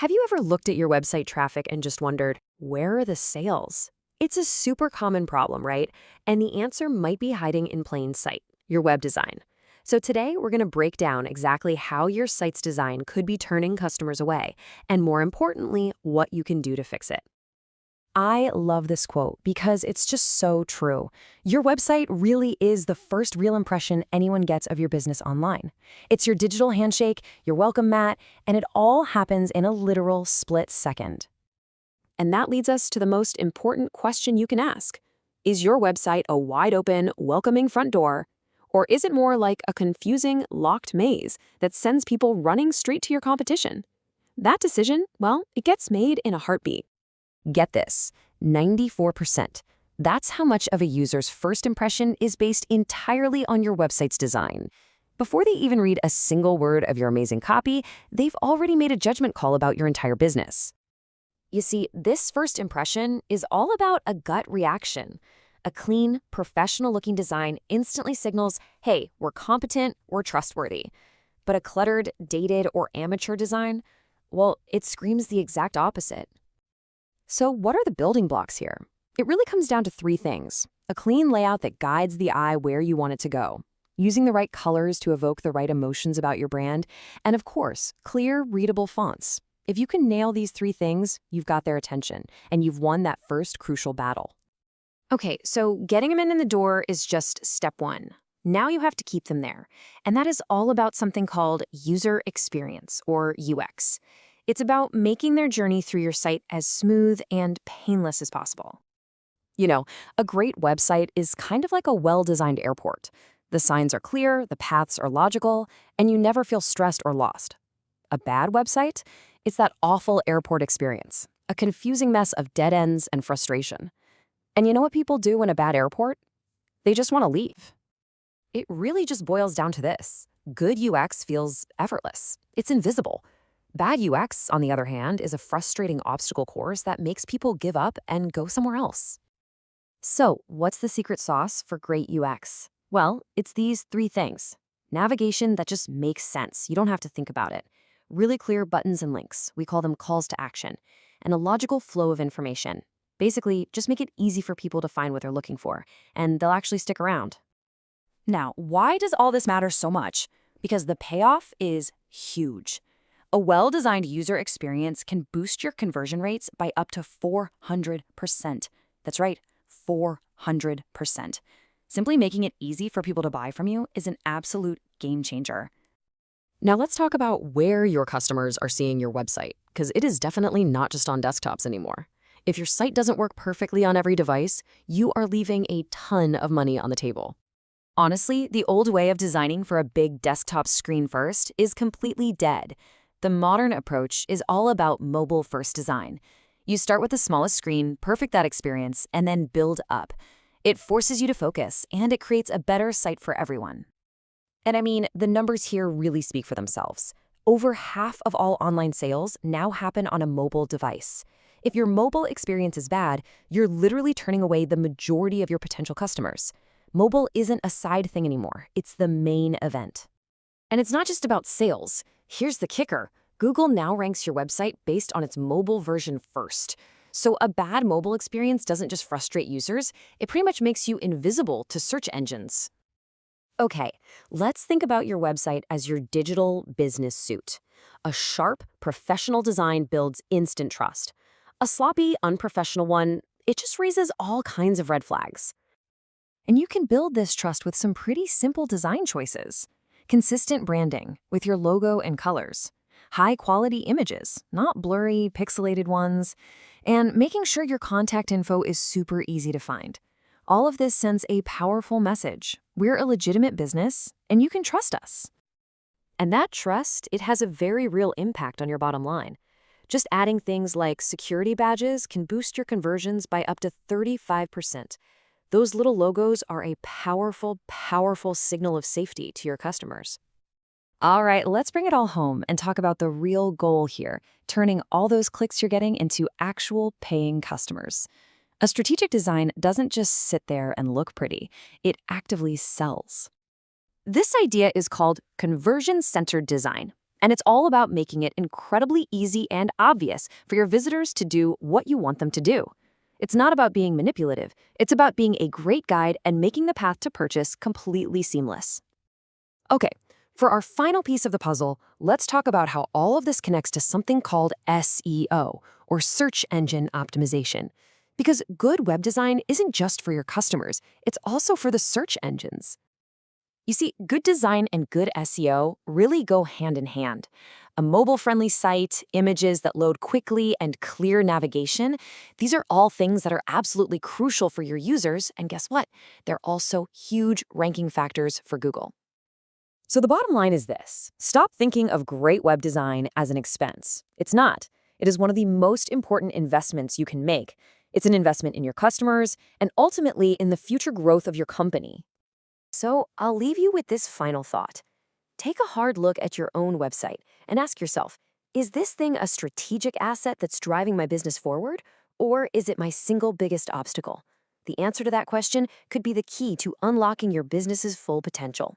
Have you ever looked at your website traffic and just wondered, where are the sales? It's a super common problem, right? And the answer might be hiding in plain sight, your web design. So today, we're going to break down exactly how your site's design could be turning customers away, and more importantly, what you can do to fix it. I love this quote because it's just so true. Your website really is the first real impression anyone gets of your business online. It's your digital handshake, your welcome mat, and it all happens in a literal split second. And that leads us to the most important question you can ask. Is your website a wide-open, welcoming front door, or is it more like a confusing, locked maze that sends people running straight to your competition? That decision, well, it gets made in a heartbeat. Get this, 94%. That's how much of a user's first impression is based entirely on your website's design. Before they even read a single word of your amazing copy, they've already made a judgment call about your entire business. You see, this first impression is all about a gut reaction. A clean, professional-looking design instantly signals, hey, we're competent, we're trustworthy. But a cluttered, dated, or amateur design, well, it screams the exact opposite. So what are the building blocks here? It really comes down to three things. A clean layout that guides the eye where you want it to go, using the right colors to evoke the right emotions about your brand, and of course, clear, readable fonts. If you can nail these three things, you've got their attention, and you've won that first crucial battle. Okay, so getting them in the door is just step one. Now you have to keep them there, and that is all about something called user experience, or UX. It's about making their journey through your site as smooth and painless as possible. You know, a great website is kind of like a well-designed airport. The signs are clear, the paths are logical, and you never feel stressed or lost. A bad website? It's that awful airport experience, a confusing mess of dead ends and frustration. And you know what people do in a bad airport? They just want to leave. It really just boils down to this. Good UX feels effortless. It's invisible. Bad UX, on the other hand, is a frustrating obstacle course that makes people give up and go somewhere else. So, what's the secret sauce for great UX? Well, it's these three things. Navigation that just makes sense. You don't have to think about it. Really clear buttons and links. We call them calls to action. And a logical flow of information. Basically, just make it easy for people to find what they're looking for, and they'll actually stick around. Now, why does all this matter so much? Because the payoff is huge. A well-designed user experience can boost your conversion rates by up to 400%. That's right, 400%. Simply making it easy for people to buy from you is an absolute game changer. Now let's talk about where your customers are seeing your website, because it is definitely not just on desktops anymore. If your site doesn't work perfectly on every device, you are leaving a ton of money on the table. Honestly, the old way of designing for a big desktop screen first is completely dead. The modern approach is all about mobile-first design. You start with the smallest screen, perfect that experience, and then build up. It forces you to focus, and it creates a better site for everyone. And I mean, the numbers here really speak for themselves. Over half of all online sales now happen on a mobile device. If your mobile experience is bad, you're literally turning away the majority of your potential customers. Mobile isn't a side thing anymore. It's the main event. And it's not just about sales. Here's the kicker. Google now ranks your website based on its mobile version first. So a bad mobile experience doesn't just frustrate users, it pretty much makes you invisible to search engines. Okay, let's think about your website as your digital business suit. A sharp, professional design builds instant trust. A sloppy, unprofessional one, it just raises all kinds of red flags. And you can build this trust with some pretty simple design choices. Consistent branding with your logo and colors. High-quality images, not blurry, pixelated ones. And making sure your contact info is super easy to find. All of this sends a powerful message. We're a legitimate business, and you can trust us. And that trust, it has a very real impact on your bottom line. Just adding things like security badges can boost your conversions by up to 35%. Those little logos are a powerful, powerful signal of safety to your customers. All right, let's bring it all home and talk about the real goal here, turning all those clicks you're getting into actual paying customers. A strategic design doesn't just sit there and look pretty, it actively sells. This idea is called conversion-centered design. And it's all about making it incredibly easy and obvious for your visitors to do what you want them to do. It's not about being manipulative. It's about being a great guide and making the path to purchase completely seamless. Okay, for our final piece of the puzzle, let's talk about how all of this connects to something called SEO, or search engine optimization. Because good web design isn't just for your customers, it's also for the search engines. You see, good design and good SEO really go hand in hand. A mobile-friendly site, images that load quickly, and clear navigation, these are all things that are absolutely crucial for your users, and guess what? They're also huge ranking factors for Google. So the bottom line is this: stop thinking of great web design as an expense. It's not. It is one of the most important investments you can make. It's an investment in your customers and ultimately in the future growth of your company. So I'll leave you with this final thought. Take a hard look at your own website and ask yourself, is this thing a strategic asset that's driving my business forward, or is it my single biggest obstacle? The answer to that question could be the key to unlocking your business's full potential.